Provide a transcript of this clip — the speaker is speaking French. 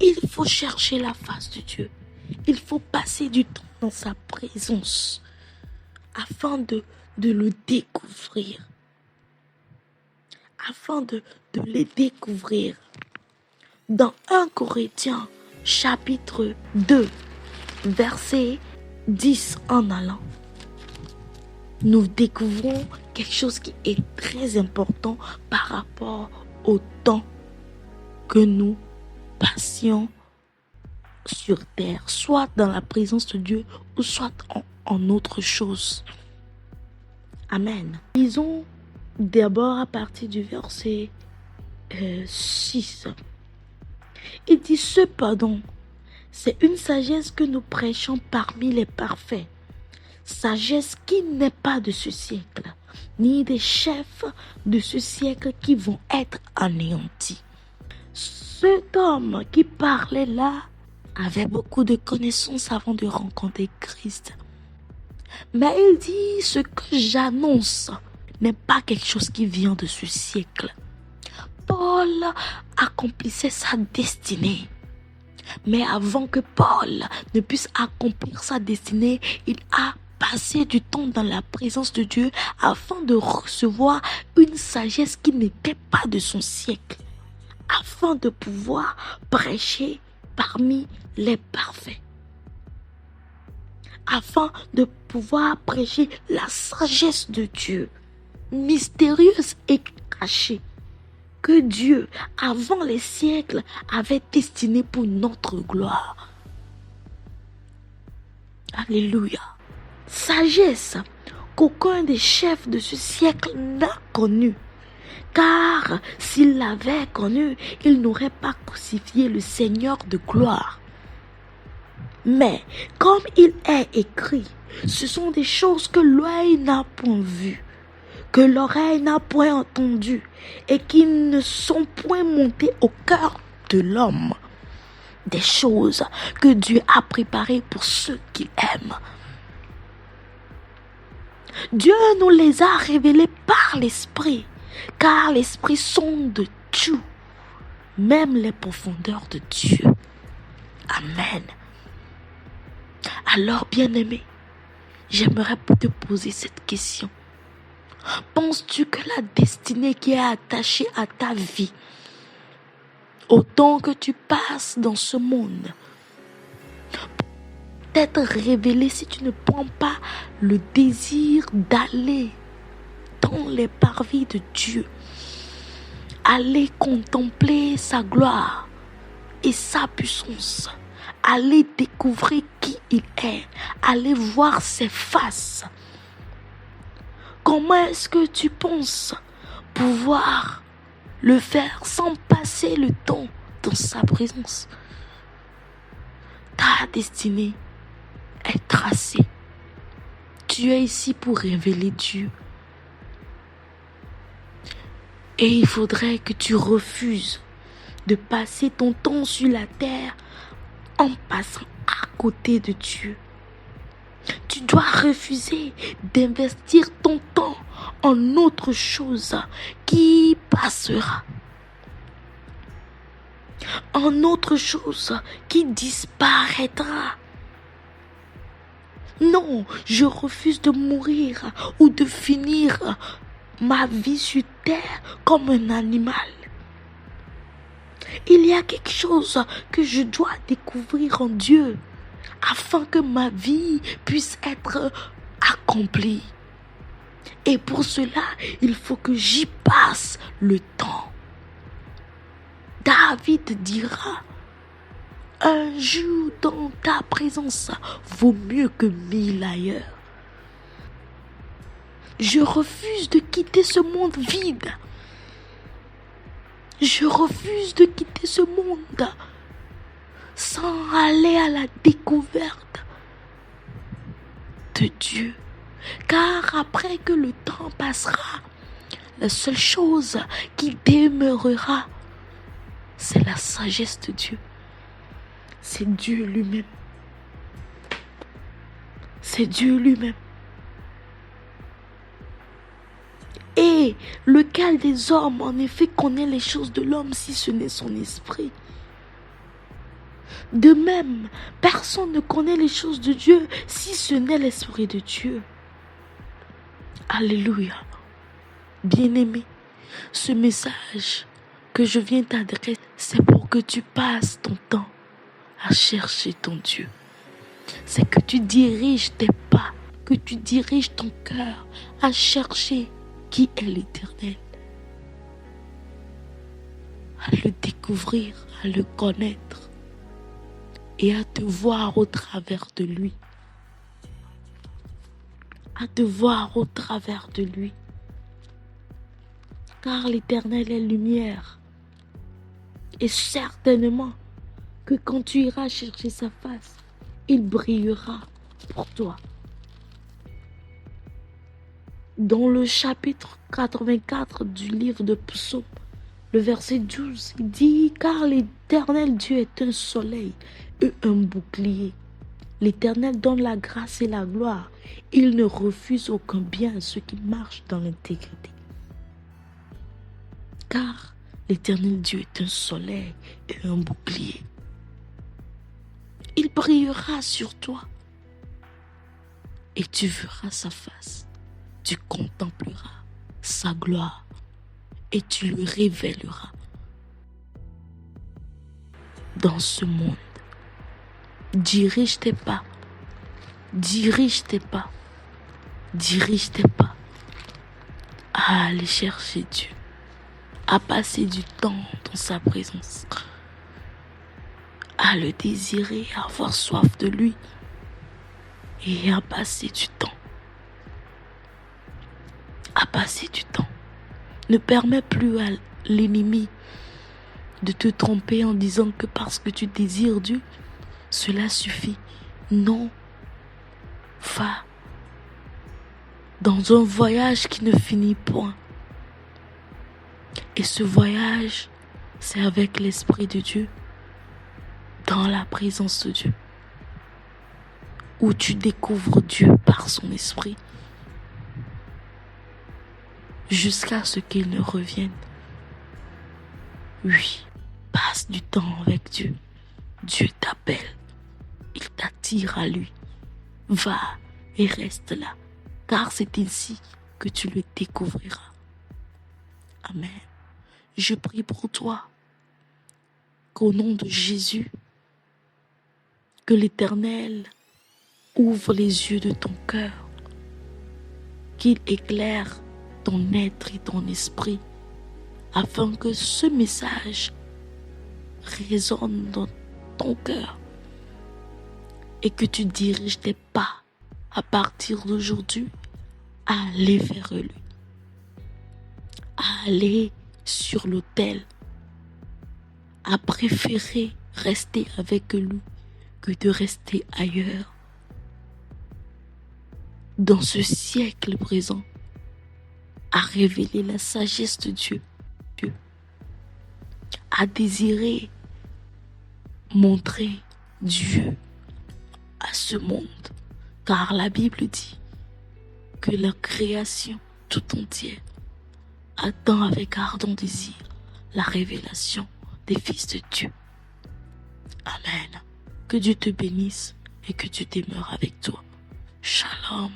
Il faut chercher la face de Dieu. Il faut passer du temps dans sa présence afin de le découvrir. Afin de les découvrir. Dans 1 Corinthiens chapitre 2, verset 10 en allant, nous découvrons quelque chose qui est très important par rapport au temps que nous passions sur terre, soit dans la présence de Dieu ou soit en autre chose. Amen. Lisons d'abord à partir du verset 6. Il dit cependant, c'est une sagesse que nous prêchons parmi les parfaits. Sagesse qui n'est pas de ce siècle, ni des chefs de ce siècle qui vont être anéantis. Cet homme qui parlait là avait beaucoup de connaissances avant de rencontrer Christ. Mais il dit, ce que j'annonce n'est pas quelque chose qui vient de ce siècle. Paul accomplissait sa destinée. Mais avant que Paul ne puisse accomplir sa destinée, il a passé du temps dans la présence de Dieu afin de recevoir une sagesse qui n'était pas de son siècle, afin de pouvoir prêcher parmi les parfaits, afin de pouvoir prêcher la sagesse de Dieu, mystérieuse et cachée, que Dieu, avant les siècles, avait destinée pour notre gloire. Alléluia. Sagesse qu'aucun des chefs de ce siècle n'a connue. Car s'il l'avait connue, il n'aurait pas crucifié le Seigneur de gloire. Mais comme il est écrit, ce sont des choses que l'œil n'a point vues, que l'oreille n'a point entendu et qui ne sont point montées au cœur de l'homme. Des choses que Dieu a préparées pour ceux qu'il aime. Dieu nous les a révélées par l'Esprit, car l'Esprit sonde tout, même les profondeurs de Dieu. Amen. Alors, bien-aimé, j'aimerais te poser cette question. Penses-tu que la destinée qui est attachée à ta vie, au temps que tu passes dans ce monde, peut être révélée si tu ne prends pas le désir d'aller dans les parvis de Dieu, aller contempler sa gloire et sa puissance, aller découvrir qui il est, aller voir ses faces. Comment est-ce que tu penses pouvoir le faire sans passer le temps dans sa présence? Ta destinée est tracée. Tu es ici pour révéler Dieu. Et il faudrait que tu refuses de passer ton temps sur la terre en passant à côté de Dieu. Tu dois refuser d'investir ton temps en autre chose qui passera. En autre chose qui disparaîtra. Non, je refuse de mourir ou de finir ma vie sur terre comme un animal. Il y a quelque chose que je dois découvrir en Dieu afin que ma vie puisse être accomplie. Et pour cela, il faut que j'y passe le temps. David dira, un jour dans ta présence vaut mieux que 1000 ailleurs. Je refuse de quitter ce monde vide. Je refuse de quitter ce monde sans aller à la découverte de Dieu. Car après que le temps passera, la seule chose qui demeurera, c'est la sagesse de Dieu. C'est Dieu lui-même. C'est Dieu lui-même. Et lequel des hommes, en effet, connaît les choses de l'homme si ce n'est son esprit? De même, personne ne connaît les choses de Dieu si ce n'est l'Esprit de Dieu. Alléluia. Bien-aimé, ce message que je viens t'adresser, c'est pour que tu passes ton temps à chercher ton Dieu. C'est que tu diriges tes pas, que tu diriges ton cœur à chercher qui est l'Éternel. À le découvrir, à le connaître et à te voir au travers de lui. À te voir au travers de lui. Car l'Éternel est lumière. Et certainement que quand tu iras chercher sa face, il brillera pour toi. Dans le chapitre 84 du livre de Psaume, le verset 12, il dit « Car l'Éternel Dieu est un soleil et un bouclier. L'Éternel donne la grâce et la gloire. Il ne refuse aucun bien à ceux qui marchent dans l'intégrité. » Car l'Éternel Dieu est un soleil et un bouclier. Il brillera sur toi et tu verras sa face. Tu contempleras sa gloire et tu lui révéleras. Dans ce monde, dirige tes pas, dirige tes pas, dirige tes pas à aller chercher Dieu, à passer du temps dans sa présence, à le désirer, à avoir soif de lui et à passer du temps. À passer du temps. Ne permets plus à l'ennemi de te tromper en disant que parce que tu désires Dieu, cela suffit. Non. Va dans un voyage qui ne finit point. Et ce voyage, c'est avec l'Esprit de Dieu, dans la présence de Dieu, où tu découvres Dieu par son Esprit, jusqu'à ce qu'il ne revienne. Oui, passe du temps avec Dieu. Dieu t'appelle, il t'attire à lui. Va et reste là, car c'est ainsi que tu le découvriras. Amen. Je prie pour toi, qu'au nom de Jésus, que l'Éternel ouvre les yeux de ton cœur, qu'il éclaire ton être et ton esprit, afin que ce message résonne dans ton cœur et que tu diriges tes pas à partir d'aujourd'hui à aller vers lui, à aller sur l'autel, à préférer rester avec lui que de rester ailleurs. Dans ce siècle présent, à révéler la sagesse de Dieu, à désirer montrer Dieu à ce monde, car la Bible dit que la création tout entière attend avec ardent désir la révélation des fils de Dieu. Amen. Que Dieu te bénisse et que Dieu demeure avec toi. Shalom.